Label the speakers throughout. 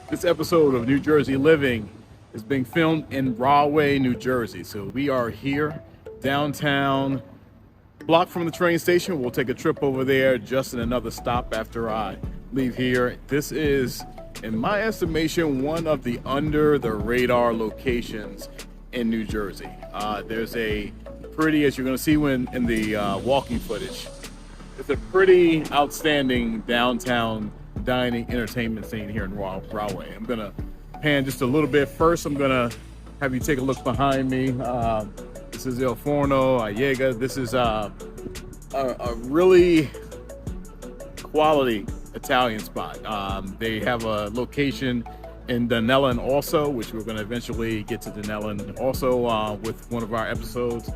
Speaker 1: This episode of New Jersey Living is being filmed in Rahway, New Jersey. So we are here downtown, block from the train station. We'll take a trip over there, just in another stop after I leave here. This is, in my estimation, one of the under the radar locations in New Jersey. There's a pretty, as you're going to see when in the walking footage, it's a pretty outstanding downtown dining entertainment scene here in Rahway. I'm gonna pan just a little bit. First, I'm gonna have you take a look behind me. This is El Forno, Allega. This is a really quality Italian spot. They have a location in Dunellen also, which we're gonna eventually get to Dunellen also with one of our episodes.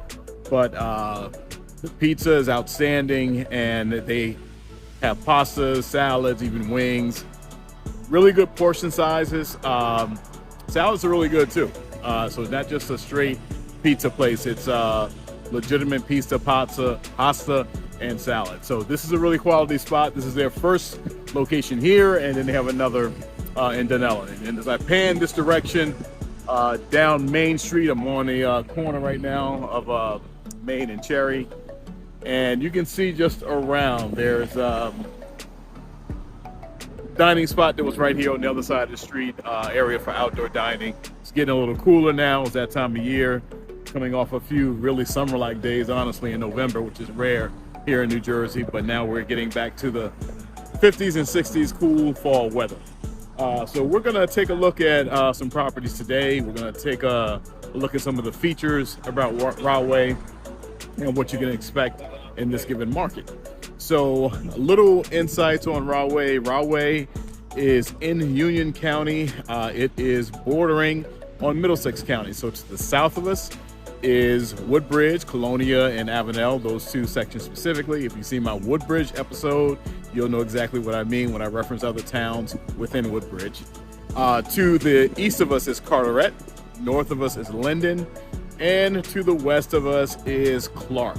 Speaker 1: But the pizza is outstanding, and they have pastas, salads, even wings. Really good portion sizes. Salads are really good too. So it's not just a straight pizza place. It's legitimate pizza, pasta, and salad. So this is a really quality spot. This is their first location here, and then they have another in Dunellen. And as I pan this direction down Main Street, I'm on the corner right now of Main and Cherry. And you can see just around, there's a dining spot that was right here on the other side of the street, area for outdoor dining. It's getting a little cooler now. It's that time of year, coming off a few really summer-like days, honestly, in November, which is rare here in New Jersey. But now we're getting back to the 50s and 60s cool fall weather. So we're gonna take a look at some properties today. We're gonna take a look at some of the features about Rahway and what you can expect in this given market. So a little insights on Rahway. Rahway is in Union County. It is bordering on Middlesex County. So to the south of us is Woodbridge, Colonia, and Avenel, those two sections specifically. If you see my Woodbridge episode, you'll know exactly what I mean when I reference other towns within Woodbridge. To the east of us is Carriage, north of us is Linden, and to the west of us is Clark.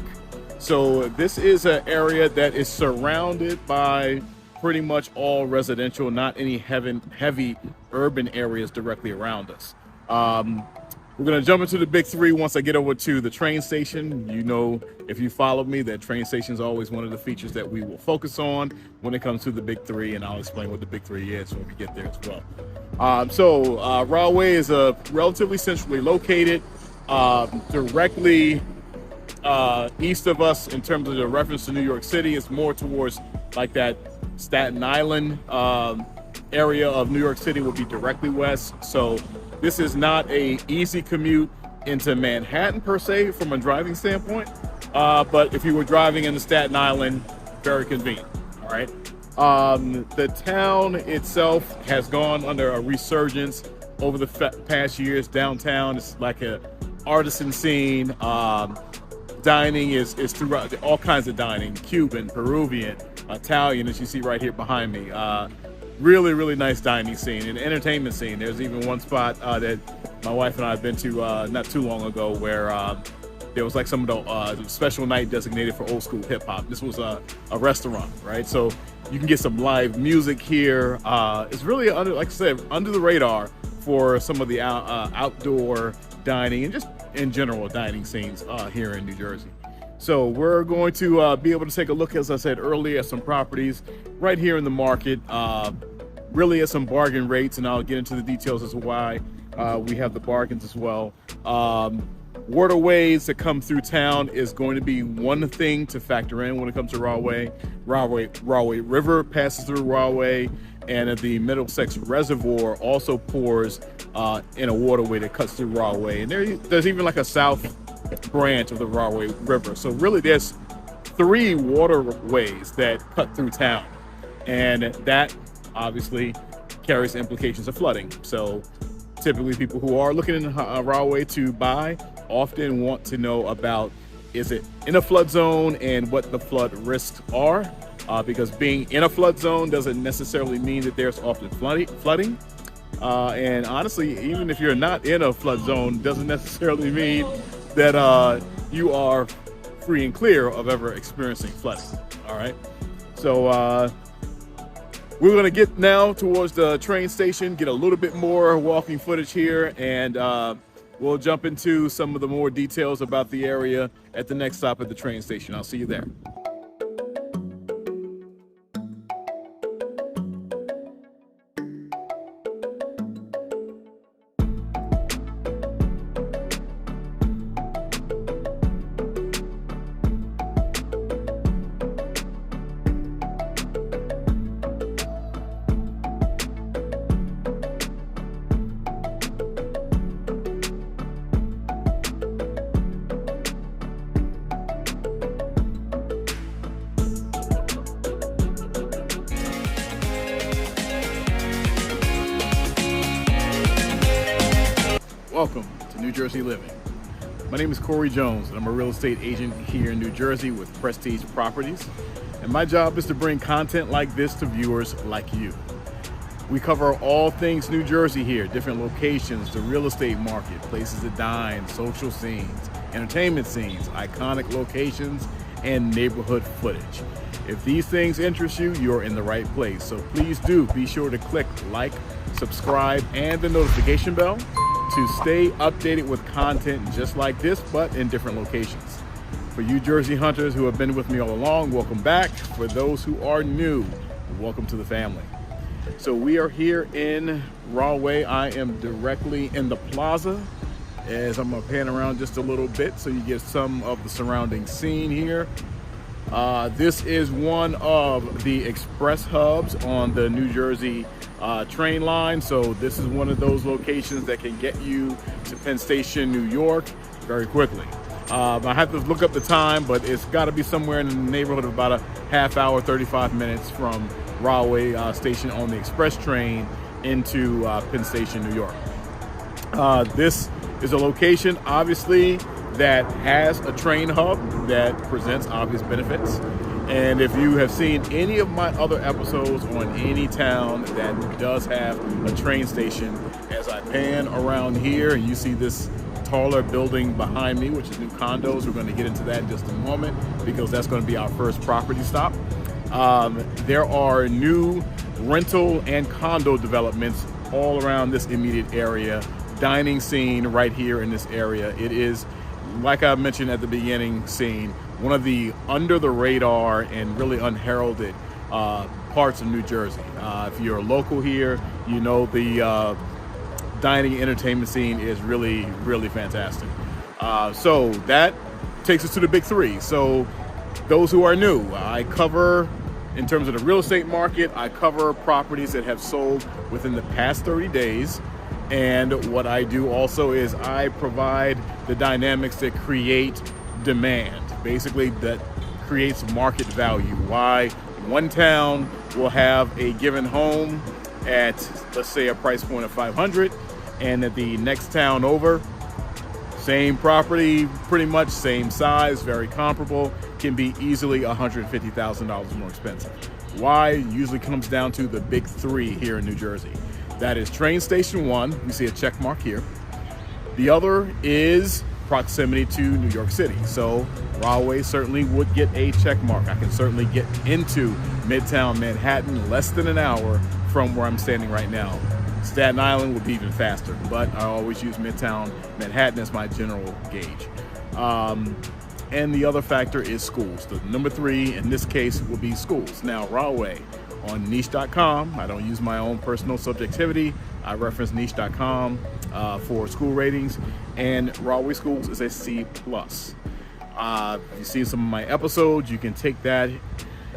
Speaker 1: So this is an area that is surrounded by pretty much all residential, not any heavy urban areas directly around us. We're gonna jump into the big three once I get over to the train station. You know, if you follow me, that train station is always one of the features that we will focus on when it comes to the big three, and I'll explain what the big three is when we get there as well. Rahway is relatively centrally located, directly east of us in terms of the reference to New York City. Is more towards like that Staten Island area of New York City will be directly west. So this is not a easy commute into Manhattan per se from a driving standpoint, but if you were driving into Staten Island, very convenient. All right. The town itself has gone under a resurgence over the past years. Downtown is like a artisan scene. Dining is throughout, all kinds of dining, Cuban, Peruvian, Italian, as you see right here behind me. Really, really nice dining scene and entertainment scene. There's even one spot that my wife and I have been to not too long ago where there was like some of the special night designated for old school hip hop. This was a restaurant, right? So you can get some live music here. It's really, like I said, under the radar for some of the outdoor dining and just in general dining scenes here in New Jersey. So we're going to be able to take a look, as I said earlier, at some properties right here in the market, really at some bargain rates, and I'll get into the details as to why we have the bargains as well. Waterways that come through town is going to be one thing to factor in when it comes to Rahway. Rahway River passes through Rahway, and the Middlesex Reservoir also pours in a waterway that cuts through Rahway. And there's even like a south branch of the Rahway River. So really there's three waterways that cut through town, and that obviously carries implications of flooding. So typically people who are looking in Rahway to buy often want to know about, is it in a flood zone and what the flood risks are, because being in a flood zone doesn't necessarily mean that there's often flooding. And honestly, even if you're not in a flood zone, doesn't necessarily mean that you are free and clear of ever experiencing flooding. All right. So We're gonna get now towards the train station, get a little bit more walking footage here, and we'll jump into some of the more details about the area at the next stop at the train station. I'll see you there. Welcome to New Jersey Living. My name is Corey Jones, and I'm a real estate agent here in New Jersey with Prestige Properties. And my job is to bring content like this to viewers like you. We cover all things New Jersey here, different locations, the real estate market, places to dine, social scenes, entertainment scenes, iconic locations, and neighborhood footage. If these things interest you, you're in the right place. So please do be sure to click like, subscribe, and the notification bell to stay updated with content just like this, but in different locations. For you Jersey hunters who have been with me all along, welcome back. For those who are new, welcome to the family. So we are here in Rahway. I am directly in the Plaza, as I'm gonna pan around just a little bit so you get some of the surrounding scene here. This is one of the express hubs on the New Jersey train line. So this is one of those locations that can get you to Penn Station, New York very quickly. I have to look up the time, but it's got to be somewhere in the neighborhood of about a half hour, 35 minutes from Rahway Station on the express train into Penn Station, New York. This is a location, obviously, that has a train hub that presents obvious benefits. And if you have seen any of my other episodes on any town that does have a train station, as I pan around here and you see this taller building behind me, which is new condos, we're going to get into that in just a moment because that's going to be our first property stop. There are new rental and condo developments all around this immediate area. Dining scene right here in this area. It is, like I mentioned at the beginning scene, one of the under the radar and really unheralded parts of New Jersey. If you're a local here, you know the dining and entertainment scene is really, really fantastic. So that takes us to the big three. So those who are new, I cover, in terms of the real estate market, I cover properties that have sold within the past 30 days. And what I do also is I provide the dynamics that create demand, basically that creates market value. Why one town will have a given home at, let's say, a price point of 500, and at the next town over, same property, pretty much same size, very comparable, can be easily $150,000 more expensive. Why? Usually comes down to the big three here in New Jersey. That is train station one, you see a check mark here. The other is proximity to New York City. So Rahway certainly would get a check mark. I can certainly get into Midtown Manhattan less than an hour from where I'm standing right now. Staten Island would be even faster, but I always use Midtown Manhattan as my general gauge. And the other factor is schools. The number three in this case will be schools. Now, Rahway on niche.com, I don't use my own personal subjectivity. I reference niche.com for school ratings, and Rahway Schools is a C+. You've seen some of my episodes. You can take that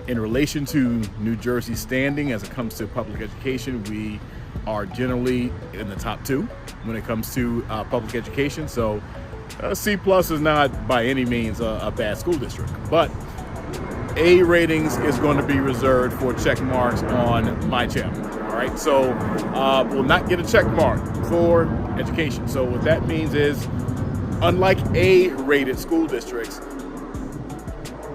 Speaker 1: in relation to New Jersey standing as it comes to public education. We are generally in the top two when it comes to public education. So C+ is not by any means a bad school district, but A ratings is going to be reserved for check marks on my channel. All right, so we'll not get a check mark for education. So what that means is, unlike A-rated school districts,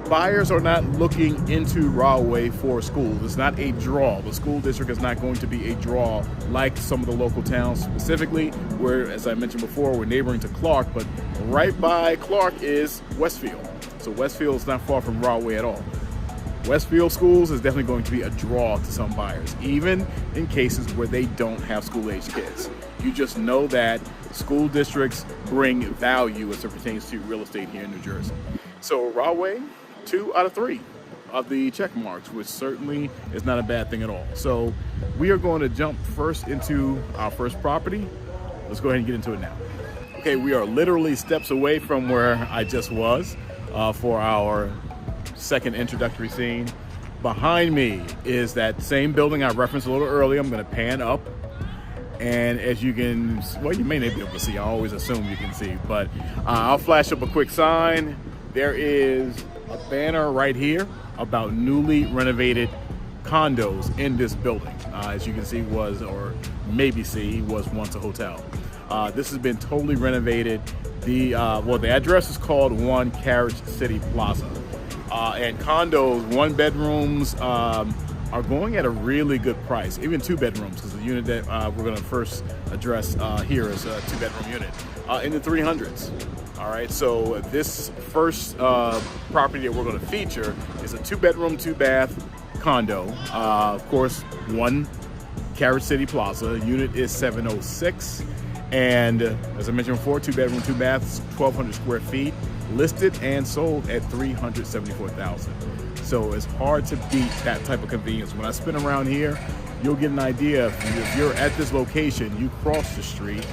Speaker 1: buyers are not looking into Rahway for schools. It's not a draw. The school district is not going to be a draw like some of the local towns, specifically where, as I mentioned before, we're neighboring to Clark, but right by Clark is Westfield. So Westfield is not far from Rahway at all. Westfield Schools is definitely going to be a draw to some buyers, even in cases where they don't have school-age kids. You just know that school districts bring value as it pertains to real estate here in New Jersey. So Rahway, 2 out of 3 of the check marks, which certainly is not a bad thing at all. So we are going to jump first into our first property. Let's go ahead and get into it now. Okay, we are literally steps away from where I just was for our second introductory scene. Behind me is that same building I referenced a little earlier. I'm going to pan up, and as you can, well, you may not be able to see. I always assume you can see, but I'll flash up a quick sign. There is a banner right here about newly renovated condos in this building. As you can see, was, or maybe see, was once a hotel. This has been totally renovated. The address is called 1 Carriage City Plaza. And condos, 1 bedrooms, are going at a really good price, even 2 bedrooms, because the unit that we're going to first address here is a 2-bedroom unit in the 300s. All right, so this first property that we're going to feature is a 2-bedroom, 2-bath condo. Of course, 1 Carriage City Plaza. Unit is 706. And as I mentioned before, 2-bedroom, 2 baths, 1,200 square feet, listed and sold at $374,000. So it's hard to beat that type of convenience. When I spin around here, you'll get an idea. If you're at this location, you cross the street,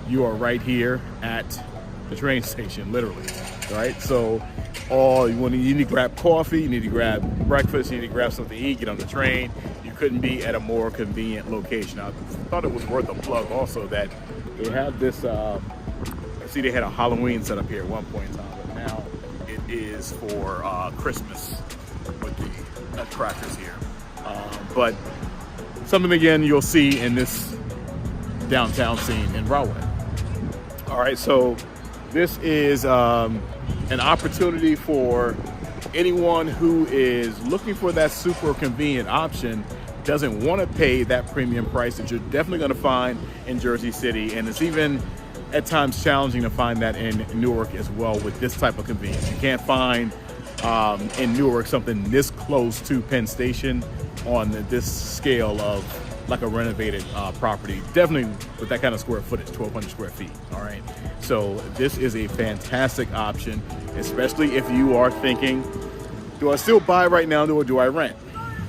Speaker 1: you are right here at the train station, literally, right? So you need to grab coffee, you need to grab breakfast, you need to grab something to eat, get on the train. You couldn't be at a more convenient location. I thought it was worth a plug also that they have this, see they had a Halloween set up here at one point in time, but now it is for Christmas with the nutcrackers here. But something again you'll see in this downtown scene in Rahway. All right, so this is an opportunity for anyone who is looking for that super convenient option, doesn't want to pay that premium price that you're definitely going to find in Jersey City. And it's even at times challenging to find that in Newark as well with this type of convenience. You can't find in Newark something this close to Penn Station on this scale of like a renovated property, definitely with that kind of square footage, 1,200 square feet. All right, so this is a fantastic option, especially if you are thinking, do I still buy right now or do I rent?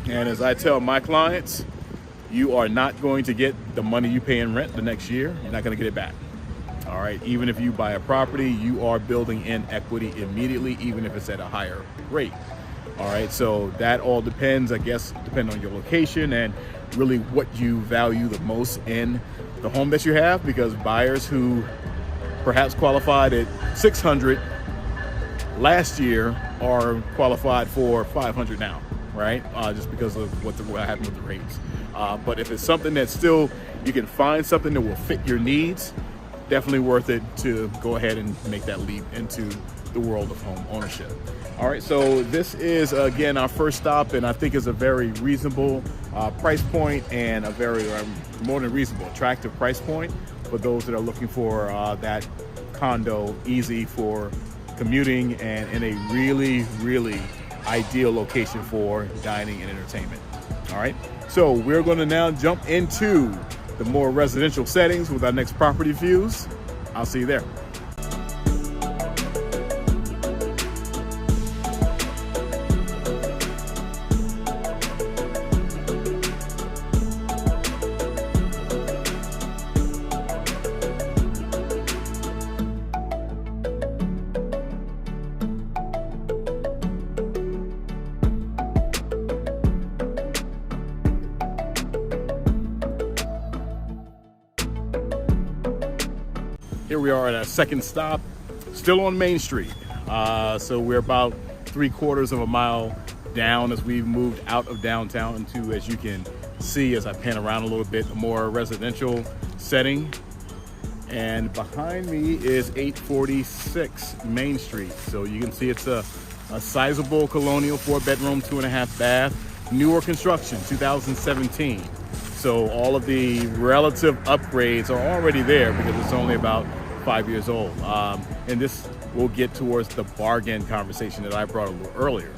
Speaker 1: And as I tell my clients, you are not going to get the money you pay in rent the next year. You're not going to get it back. All right, even if you buy a property, you are building in equity immediately, even if it's at a higher rate. All right, so that all depends, I guess, depending on your location and really what you value the most in the home that you have, because buyers who perhaps qualified at $600 last year are qualified for $500 now, right? Just because of what happened with the rates. But if it's something that still, you can find something that will fit your needs, definitely worth it to go ahead and make that leap into the world of home ownership. All right, so this is again our first stop, and I think is a very reasonable price point and a very more than reasonable, attractive price point for those that are looking for that condo, easy for commuting and in a really, really ideal location for dining and entertainment. All right, so we're going to now jump into the more residential settings with our next property views. I'll see you there. Here we are at our second stop, still on Main Street. So we're about 3/4 of a mile down as we've moved out of downtown into, as you can see as I pan around a little bit, a more residential setting. And behind me is 846 Main Street. So you can see it's a sizable colonial 4-bedroom, 2.5 bath, newer construction, 2017. So all of the relative upgrades are already there because it's only about 5 years old. And this will get towards the bargain conversation that I brought a little earlier.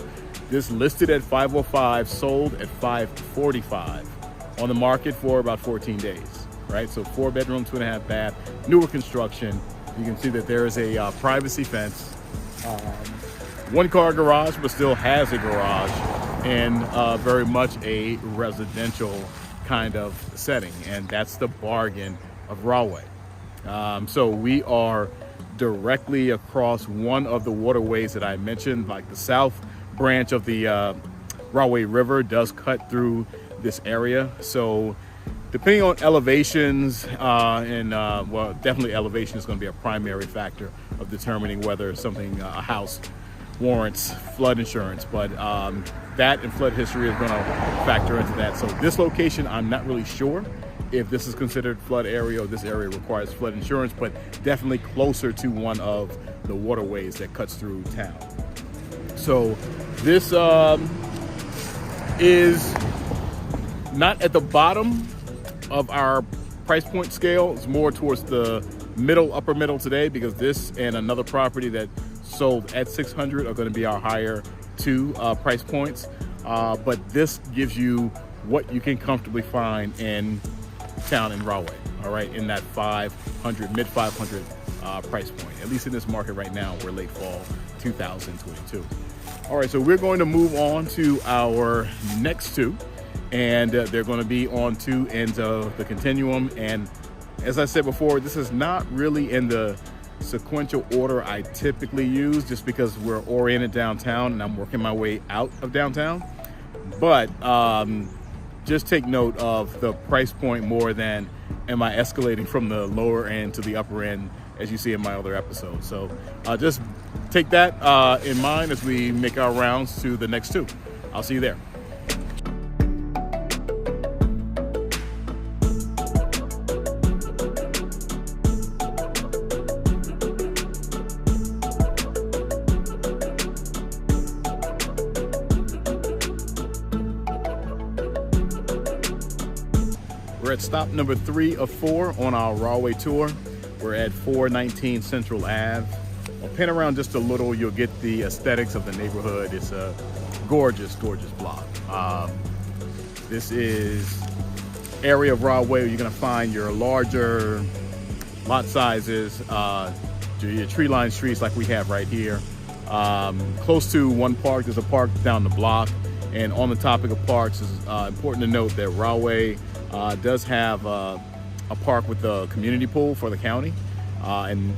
Speaker 1: This listed at 505, sold at 545. On the market for about 14 days, right? So 4-bedroom, 2.5 bath, newer construction. You can see that there is a privacy fence, 1-car garage, but still has a garage, and very much a residential kind of setting. And that's the bargain of Rahway. So we are directly across one of the waterways that I mentioned, like the south branch of the Rahway River does cut through this area. So depending on elevations, well, definitely elevation is going to be a primary factor of determining whether something, a house, warrants flood insurance. But that and flood history is going to factor into that. So this location, I'm not really sure if this is considered flood area or this area requires flood insurance, but definitely closer to one of the waterways that cuts through town. So this is not at the bottom of our price point scale. It's more towards the middle, upper middle today, because this and another property that sold at 600 are going to be our higher two price points. But this gives you what you can comfortably find in town in Rahway, all right, in that 500, mid 500 price point, at least in this market right now. We're late fall 2022. All right, so we're going to move on to our next two, and they're going to be on two ends of the continuum. And as I said before, this is not really in the sequential order I typically use, just because we're oriented downtown and I'm working my way out of downtown. But just take note of the price point more than am I escalating from the lower end to the upper end, as you see in my other episodes. So just take that in mind as we make our rounds to the next two. I'll see you there. We're at stop number 3 of 4 on our Rahway tour. We're at 419 Central Ave. I'll pan around just a little, you'll get the aesthetics of the neighborhood. It's a gorgeous, gorgeous block. This is area of Rahway where you're gonna find your larger lot sizes, your tree-lined streets like we have right here. Close to one park, there's a park down the block. And on the topic of parks, it's important to note that Rahway does have a park with a community pool for the county. And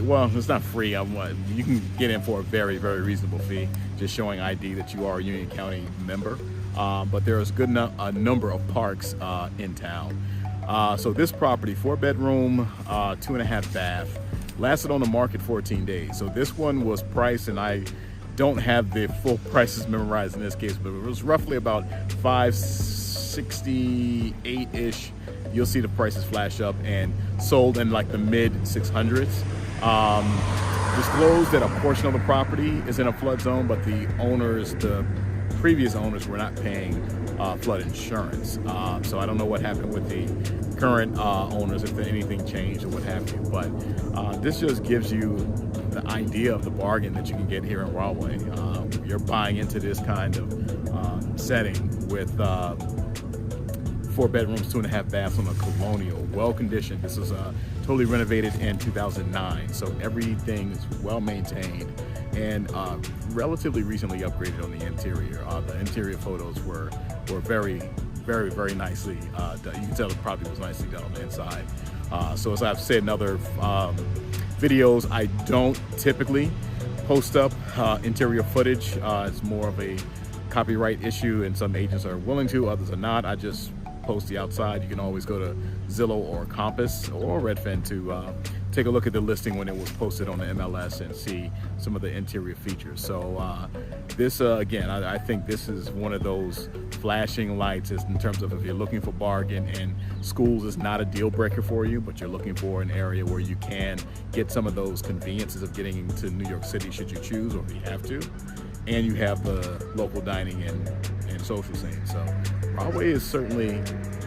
Speaker 1: well, it's not free. You can get in for a very, very reasonable fee, just showing ID that you are a Union County member. But there is a number of parks in town. So this property, 4-bedroom, 2.5 bath, lasted on the market 14 days. So this one was priced, and I don't have the full prices memorized in this case, but it was roughly about $568-ish. You'll see the prices flash up, and sold in like the mid 600s. Disclosed that a portion of the property is in a flood zone, but the previous owners were not paying flood insurance. So I don't know what happened with the current owners, if anything changed or what have you. But this just gives you the idea of the bargain that you can get here in Rahway. You're buying into this kind of setting with 4 bedrooms, 2.5 baths on a colonial, well conditioned. This was totally renovated in 2009, so everything is well maintained and relatively recently upgraded on the interior. The interior photos were very, very, very nicely done. You can tell the property was nicely done on the inside. So as I've said in other videos, I don't typically post up interior footage. It's more of a copyright issue, and some agents are willing to, others are not. I just post the outside. You can always go to Zillow or Compass or Redfin to take a look at the listing when it was posted on the MLS and see some of the interior features. So this again, I think this is one of those flashing lights in terms of if you're looking for bargain, and schools is not a deal breaker for you, but you're looking for an area where you can get some of those conveniences of getting into New York City should you choose, or if you have to, and you have the local dining and social scene. So Rahway is certainly,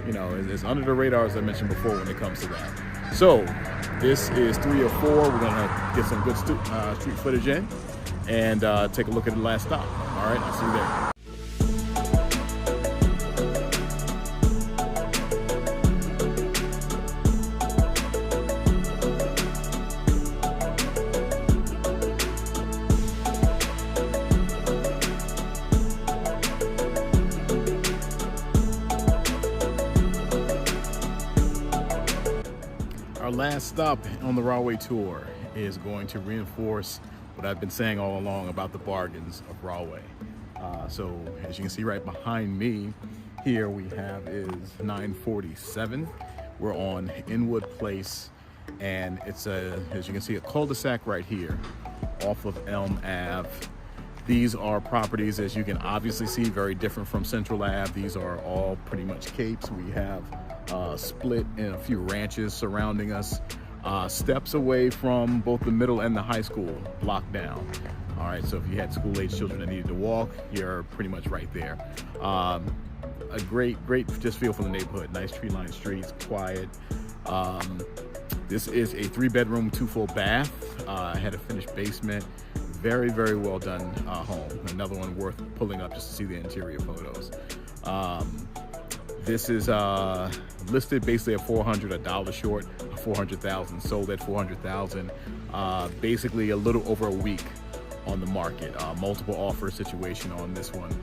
Speaker 1: it's under the radar, as I mentioned before, when it comes to that. So this is 3 or 4. We're gonna get some good street footage in, and take a look at the last stop. All right, I'll see you there. Our last stop on the Rahway tour is going to reinforce what I've been saying all along about the bargains of Rahway. So as you can see right behind me, here we have is 947. We're on Inwood Place, and it's as you can see, a cul-de-sac right here off of Elm Ave. These are properties, as you can obviously see, very different from Central Ave. These are all pretty much capes. We have split in a few ranches surrounding us, steps away from both the middle and the high school, blocked down. All right, so if you had school-age children that needed to walk, you're pretty much right there. A great just feel for the neighborhood. Nice tree-lined streets, quiet. This is a 3-bedroom, 2 full bath. Had a finished basement. Very well done home. Another one worth pulling up just to see the interior photos. This is listed basically at $400, $1 short of $400,000, sold at $400,000. Basically a little over a week on the market. Multiple offer situation on this one.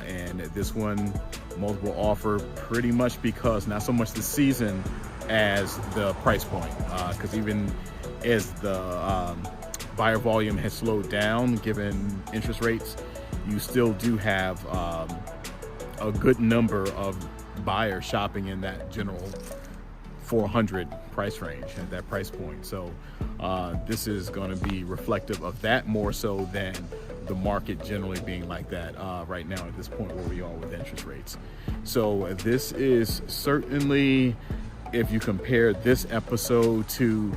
Speaker 1: And this one, multiple offer pretty much because not so much the season as the price point. Because even as the buyer volume has slowed down given interest rates, you still do have a good number of buyers shopping in that general 400 price range at that price point. So this is going to be reflective of that more so than the market generally being like that right now at this point where we are with interest rates. So this is certainly, if you compare this episode to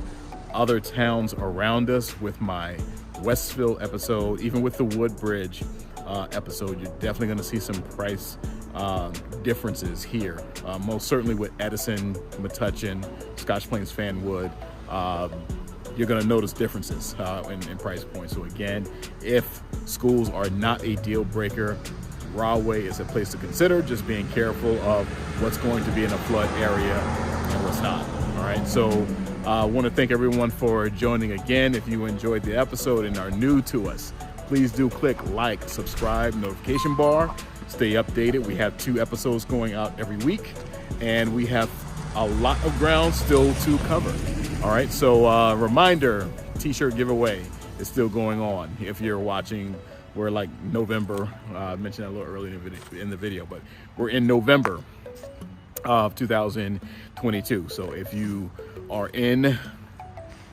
Speaker 1: other towns around us, with my Westville episode, even with the Woodbridge episode, you're definitely going to see some price differences here. Most certainly with Edison, Metuchen, Scotch Plains, Fanwood, you're going to notice differences in price points. So again, if schools are not a deal breaker, Rahway is a place to consider, just being careful of what's going to be in a flood area and what's not. All right, so I want to thank everyone for joining again. If you enjoyed the episode and are new to us, please do click like, subscribe, notification bar, stay updated. We have 2 episodes going out every week, and we have a lot of ground still to cover. All right, so reminder, t-shirt giveaway is still going on. If you're watching, we're like November, I mentioned that a little earlier in the video, but we're in November of 2022. So if you are in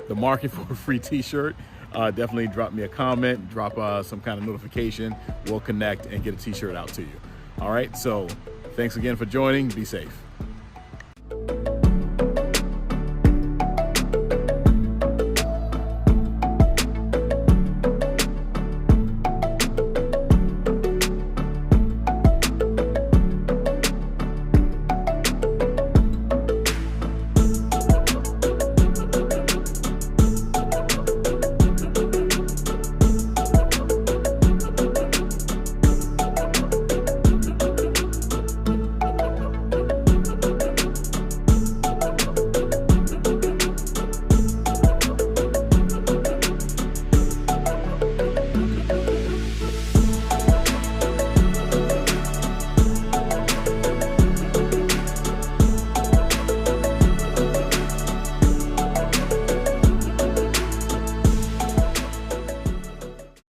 Speaker 1: the market for a free t-shirt, definitely drop me a comment, drop some kind of notification. We'll connect and get a t-shirt out to you. All right, so thanks again for joining. Be safe.